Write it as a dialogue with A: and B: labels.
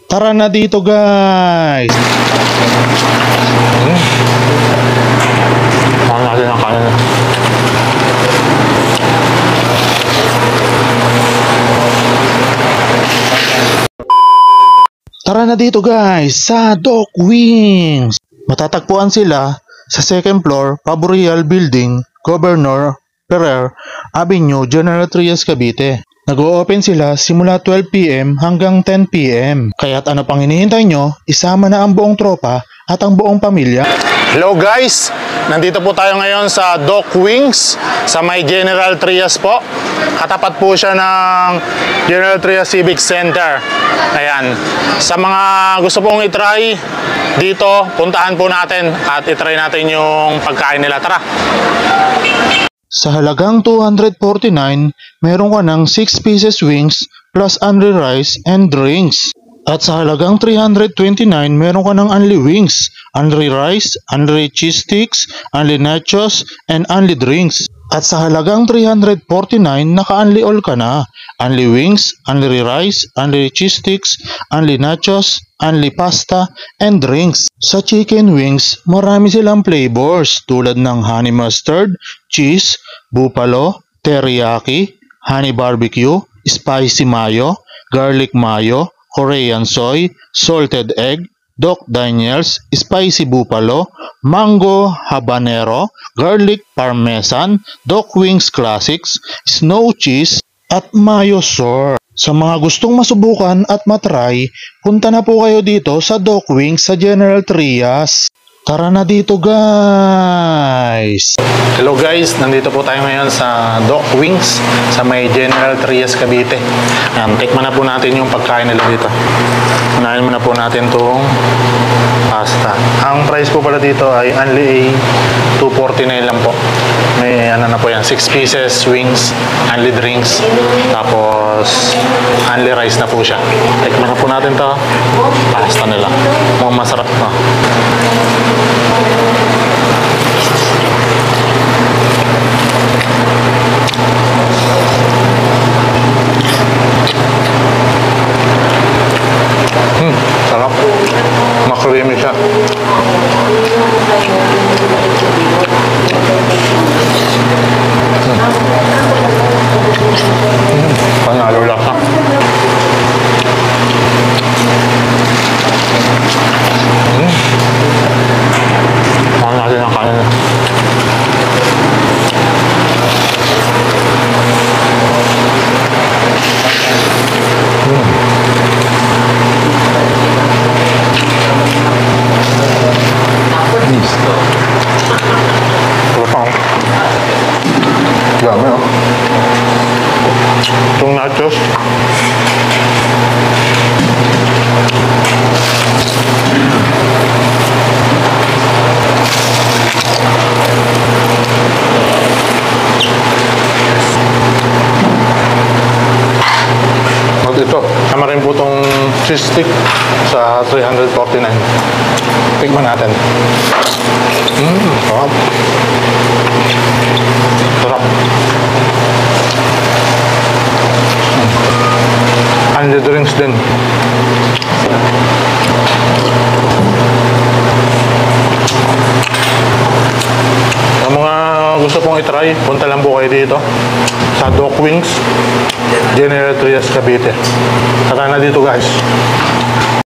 A: Tara na dito guys!
B: Saan natin ang kanin?
A: Tara na dito guys sa Doc Wings! Matatagpuan sila sa second floor, Paboreal Building, Governor Ferrer Avenue, General Trias, Cavite. Nag-o-open sila simula 12 PM hanggang 10 PM. Kaya't ano pang hinihintay nyo, isama na ang buong tropa at ang buong pamilya.
B: Hello guys! Nandito po tayo ngayon sa Doc Wings sa may General Trias po. Katapat po siya ng General Trias Civic Center. Ayan. Sa mga gusto pong itry dito, puntahan po natin at itry natin yung pagkain nila. Tara!
A: Sa halagang 249, meron ka ng 6 pieces wings plus only rice and drinks. At sa halagang 329, meron ka ng only wings, only rice, only cheese sticks, only nachos, and only drinks. At sa halagang 349, naka-only all ka na. Only wings, only rice, only cheese sticks, only nachos, only pasta, and drinks. Sa chicken wings, marami silang flavors tulad ng honey mustard, cheese, buffalo, teriyaki, honey barbecue, spicy mayo, garlic mayo, Korean soy, salted egg, Doc Daniels, spicy buffalo, mango habanero, garlic parmesan, Doc Wings Classics, snow cheese, at mayo sour. Sa mga gustong masubukan at matry, punta na po kayo dito sa Doc Wings sa General Trias. Tara na dito guys!
B: Hello guys! Nandito po tayo ngayon sa Doc Wings sa may General Trias, Cavite. Tikman na po natin yung pagkain nila dito. Unahin muna po natin itong pasta. Ang price po pala dito ay only 249 lang po. May ano na po yan, 6 pieces wings, only drinks, tapos only rice na po siya. Tikman na po natin to. Pasta nila. Mukhang masarap to. Sarap. Makrimi siya. Panalo lasa. Mahal natin ang kanin. Dami oh. Itong nachos. At ito, sama rin po itong cheese stick sa 349. Tikman natin. Sarap. Sarap. And the drinks din. Sa mga gusto pong itry, punta lang po kayo dito sa Doc Wings, General Trias, Cavite. Tara na dito guys.